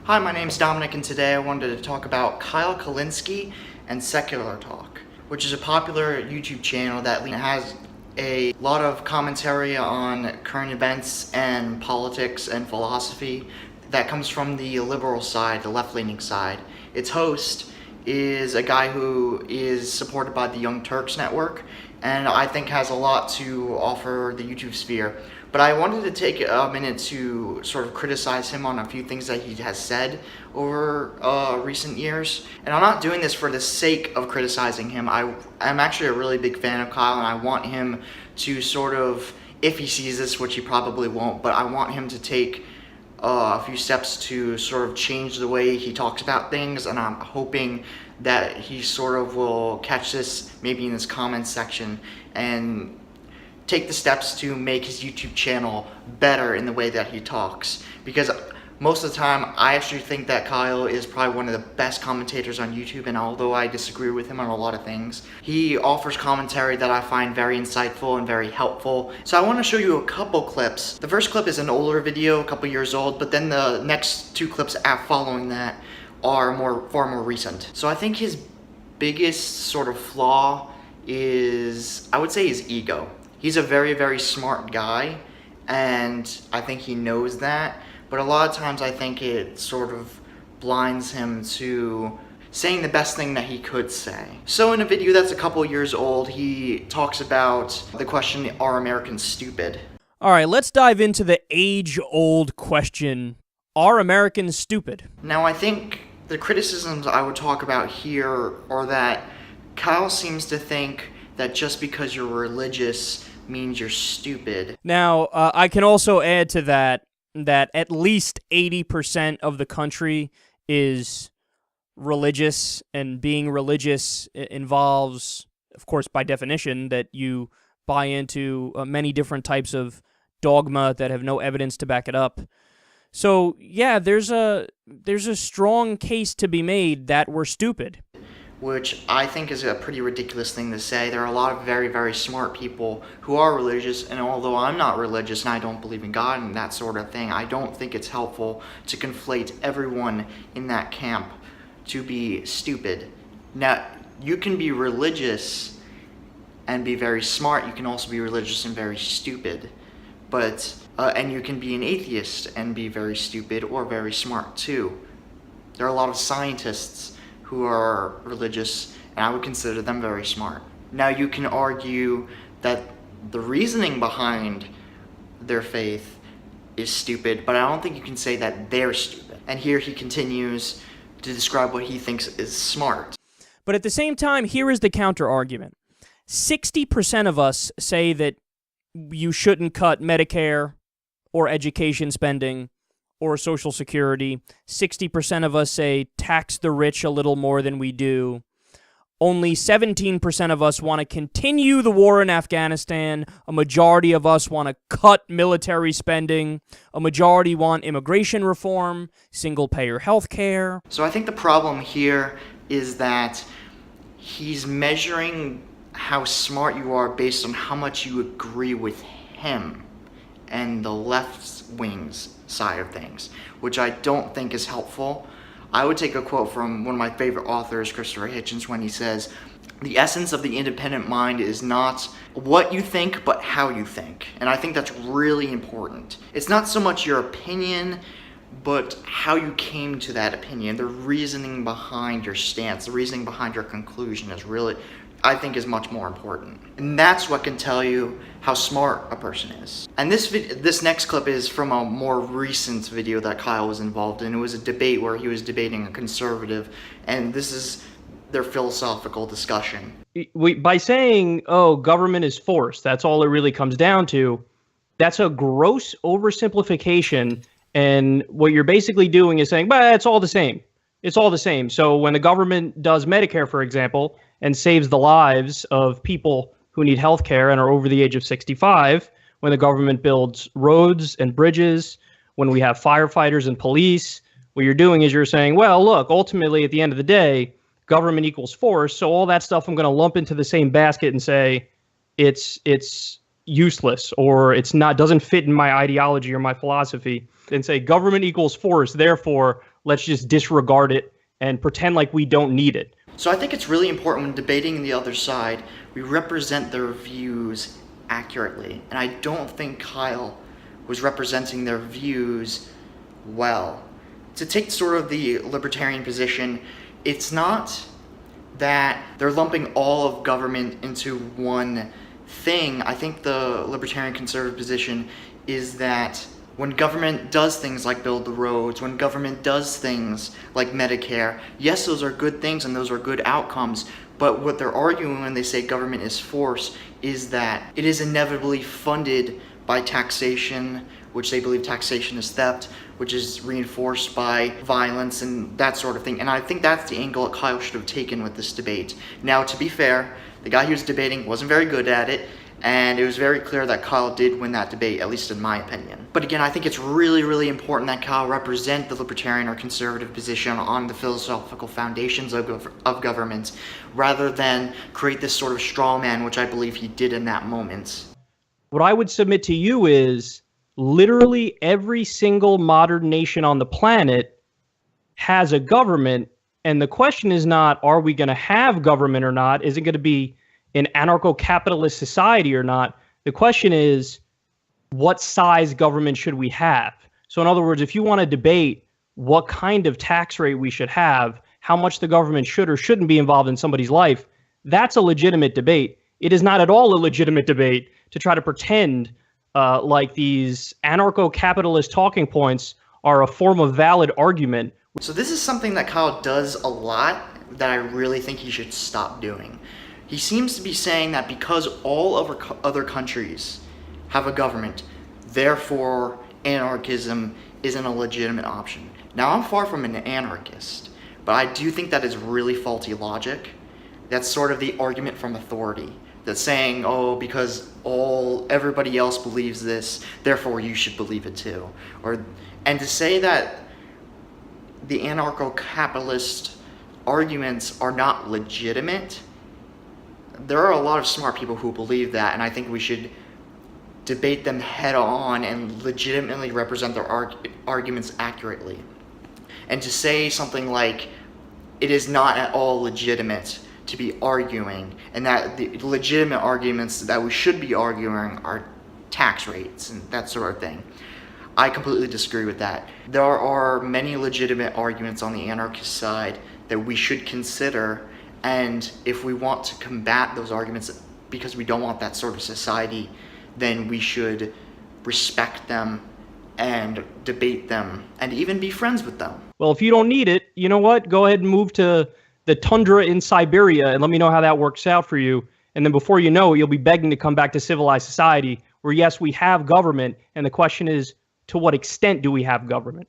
Hi, my name's Dominic, and today I wanted to talk about Kyle Kulinski and Secular Talk, which is a popular YouTube channel that has a lot of commentary on current events and politics and philosophy that comes from the liberal side, the left-leaning side. Its host is a guy who is supported by the Young Turks Network, and I think has a lot to offer the YouTube sphere. But I wanted to take a minute to sort of criticize him on a few things that he has said over recent years. And I'm not doing this for the sake of criticizing him. I'm actually a really big fan of Kyle, and I want him to sort of, if he sees this, which he probably won't, but I want him to take a few steps to sort of change the way he talks about things, and I'm hoping that he sort of will catch this maybe in his comments section and take the steps to make his YouTube channel better in the way that he talks. Because most of the time, I actually think that Kyle is probably one of the best commentators on YouTube, and although I disagree with him on a lot of things, he offers commentary that I find very insightful and very helpful. So I want to show you a couple clips. The first clip is an older video, a couple years old, but then the next two clips following that are far more recent. So I think his biggest sort of flaw is, I would say, his ego. He's a very, very smart guy, and I think he knows that, but a lot of times I think it sort of blinds him to saying the best thing that he could say. So in a video that's a couple years old, he talks about the question, are Americans stupid? All right, let's dive into the age-old question, are Americans stupid? Now, I think the criticisms I would talk about here are that Kyle seems to think that just because you're religious means you're stupid. Now, I can also add to that at least 80% of the country is religious, and being religious involves, of course, by definition, that you buy into many different types of dogma that have no evidence to back it up. So, yeah, there's a strong case to be made that we're stupid. Which I think is a pretty ridiculous thing to say. There are a lot of very, very smart people who are religious, and although I'm not religious and I don't believe in God and that sort of thing, I don't think it's helpful to conflate everyone in that camp to be stupid. Now, you can be religious and be very smart. You can also be religious and very stupid. But, and you can be an atheist and be very stupid or very smart too. There are a lot of scientists who are religious, and I would consider them very smart. Now, you can argue that the reasoning behind their faith is stupid, but I don't think you can say that they're stupid. And here he continues to describe what he thinks is smart. But at the same time, here is the counter-argument. 60% of us say that you shouldn't cut Medicare or education spending or Social Security. 60% of us say tax the rich a little more than we do. Only 17% of us want to continue the war in Afghanistan. A majority of us want to cut military spending. A majority want immigration reform, single-payer health care. So I think the problem here is that he's measuring how smart you are based on how much you agree with him and the left wing's side of things, which I don't think is helpful. I would take a quote from one of my favorite authors, Christopher Hitchens, when he says, "The essence of the independent mind is not what you think, but how you think." And I think that's really important. It's not so much your opinion, but how you came to that opinion, the reasoning behind your stance, the reasoning behind your conclusion is really, I think, is much more important. And that's what can tell you how smart a person is. And this next clip is from a more recent video that Kyle was involved in. It was a debate where he was debating a conservative, and this is their philosophical discussion. By saying, oh, government is force, that's all it really comes down to, that's a gross oversimplification, and what you're basically doing is saying, but it's all the same. It's all the same. So when the government does Medicare, for example, and saves the lives of people who need health care and are over the age of 65, when the government builds roads and bridges, when we have firefighters and police, what you're doing is you're saying, well, look, ultimately, at the end of the day, government equals force, so all that stuff I'm going to lump into the same basket and say it's useless, or doesn't fit in my ideology or my philosophy, and say government equals force, therefore let's just disregard it and pretend like we don't need it. So I think it's really important when debating the other side, we represent their views accurately. And I don't think Kyle was representing their views well. To take sort of the libertarian position, it's not that they're lumping all of government into one thing. I think the libertarian conservative position is that when government does things like build the roads, when government does things like Medicare, yes, those are good things and those are good outcomes, but what they're arguing when they say government is force is that it is inevitably funded by taxation, which they believe taxation is theft, which is reinforced by violence and that sort of thing. And I think that's the angle that Kyle should have taken with this debate. Now, to be fair, the guy he was debating wasn't very good at it, and it was very clear that Kyle did win that debate, at least in my opinion. But again, I think it's really, really important that Kyle represent the libertarian or conservative position on the philosophical foundations of government, rather than create this sort of straw man, which I believe he did in that moment. What I would submit to you is literally every single modern nation on the planet has a government, and the question is not, are we going to have government or not? Is it going to be an anarcho-capitalist society or not? The question is, what size government should we have? So in other words, if you want to debate what kind of tax rate we should have, how much the government should or shouldn't be involved in somebody's life, that's a legitimate debate. It is not at all a legitimate debate to try to pretend like these anarcho-capitalist talking points are a form of valid argument. So this is something that Kyle does a lot that I really think he should stop doing. He seems to be saying that because all other countries have a government, therefore anarchism isn't a legitimate option. Now, I'm far from an anarchist, but I do think that is really faulty logic. That's sort of the argument from authority. That's saying, oh, because everybody else believes this, therefore you should believe it too. And to say that the anarcho-capitalist arguments are not legitimate, there are a lot of smart people who believe that, and I think we should debate them head on and legitimately represent their arguments accurately. And to say something like, it is not at all legitimate to be arguing, and that the legitimate arguments that we should be arguing are tax rates and that sort of thing, I completely disagree with that. There are many legitimate arguments on the anarchist side that we should consider, and if we want to combat those arguments because we don't want that sort of society, then we should respect them and debate them and even be friends with them. Well, if you don't need it, you know what? Go ahead and move to the tundra in Siberia and let me know how that works out for you. And then before you know it, you'll be begging to come back to civilized society where, yes, we have government. And the question is, to what extent do we have government?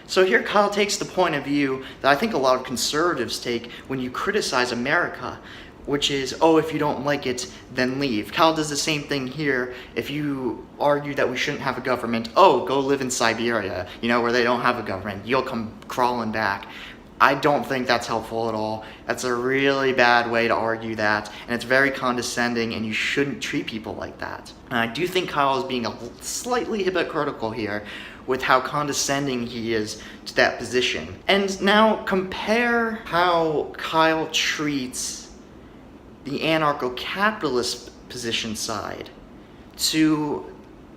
So here Kyle takes the point of view that I think a lot of conservatives take when you criticize America, which is, oh, if you don't like it, then leave. Kyle does the same thing here. If you argue that we shouldn't have a government, oh, go live in Siberia, where they don't have a government. You'll come crawling back. I don't think that's helpful at all. That's a really bad way to argue that, and it's very condescending, and you shouldn't treat people like that. And I do think Kyle is being slightly hypocritical here with how condescending he is to that position. And now compare how Kyle treats the anarcho-capitalist position side to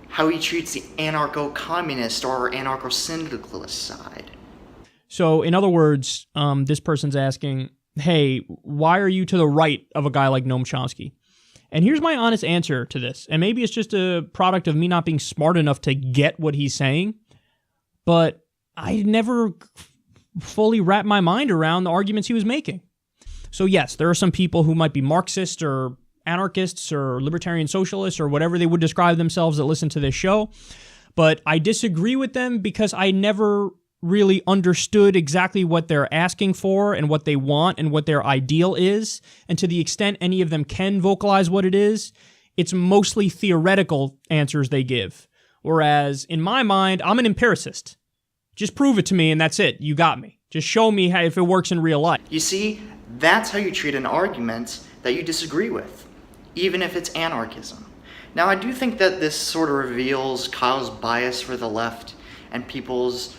how he treats the anarcho-communist or anarcho-syndicalist side. So, in other words, this person's asking, hey, why are you to the right of a guy like Noam Chomsky? And here's my honest answer to this. And maybe it's just a product of me not being smart enough to get what he's saying, but I never fully wrapped my mind around the arguments he was making. So yes, there are some people who might be Marxists or anarchists or libertarian socialists or whatever they would describe themselves that listen to this show, but I disagree with them because I never really understood exactly what they're asking for and what they want and what their ideal is. And to the extent any of them can vocalize what it is, it's mostly theoretical answers they give. Whereas in my mind, I'm an empiricist. Just prove it to me and that's it. You got me. Just show me how, if it works in real life. You see, that's how you treat an argument that you disagree with, even if it's anarchism. Now, I do think that this sort of reveals Kyle's bias for the left and people's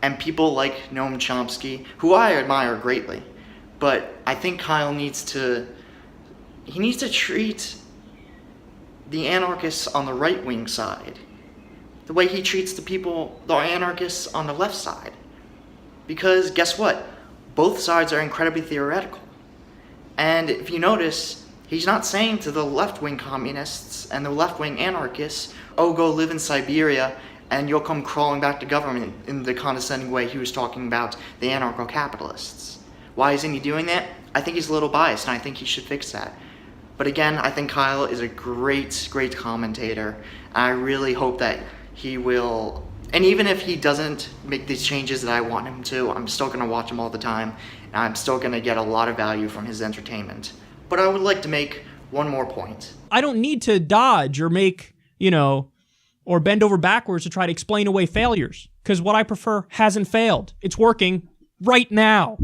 and people like Noam Chomsky, who I admire greatly. But I think Kyle needs to treat the anarchists on the right-wing side the way he treats the anarchists on the left side. Because guess what? Both sides are incredibly theoretical. And if you notice, he's not saying to the left-wing communists and the left-wing anarchists, oh, go live in Siberia and you'll come crawling back to government in the condescending way he was talking about the anarcho-capitalists. Why isn't he doing that? I think he's a little biased, and I think he should fix that. But again, I think Kyle is a great, great commentator. I really hope that he will, and even if he doesn't make these changes that I want him to, I'm still going to watch him all the time, and I'm still going to get a lot of value from his entertainment. But I would like to make one more point. I don't need to dodge or make, or bend over backwards to try to explain away failures, because what I prefer hasn't failed. It's working right now.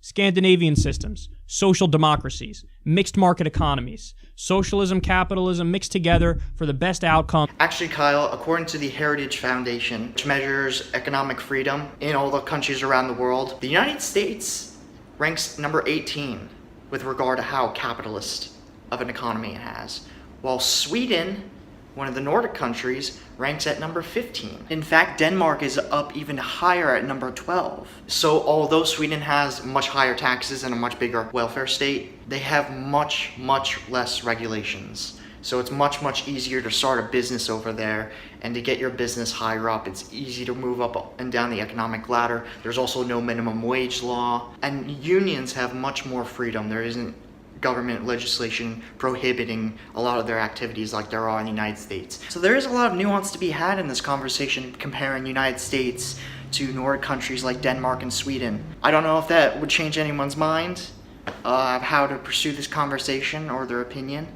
Scandinavian systems, social democracies, mixed market economies, socialism, capitalism mixed together for the best outcome. Actually, Kyle, according to the Heritage Foundation, which measures economic freedom in all the countries around the world, the United States ranks number 18 with regard to how capitalist of an economy it has, while Sweden, one of the Nordic countries, ranks at number 15. In fact, Denmark is up even higher at number 12. So although Sweden has much higher taxes and a much bigger welfare state, they have much, much less regulations. So it's much, much easier to start a business over there and to get your business higher up. It's easy to move up and down the economic ladder. There's also no minimum wage law. And unions have much more freedom. There isn't government legislation prohibiting a lot of their activities like there are in the United States. So there is a lot of nuance to be had in this conversation comparing the United States to Nordic countries like Denmark and Sweden. I don't know if that would change anyone's mind of how to pursue this conversation or their opinion,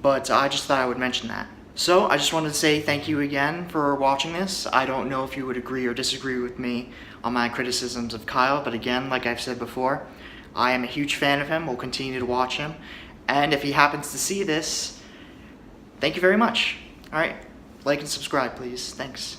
but I just thought I would mention that. So I just wanted to say thank you again for watching this. I don't know if you would agree or disagree with me on my criticisms of Kyle, but again, like I've said before, I am a huge fan of him, will continue to watch him, and if he happens to see this, thank you very much. Alright, like and subscribe please, thanks.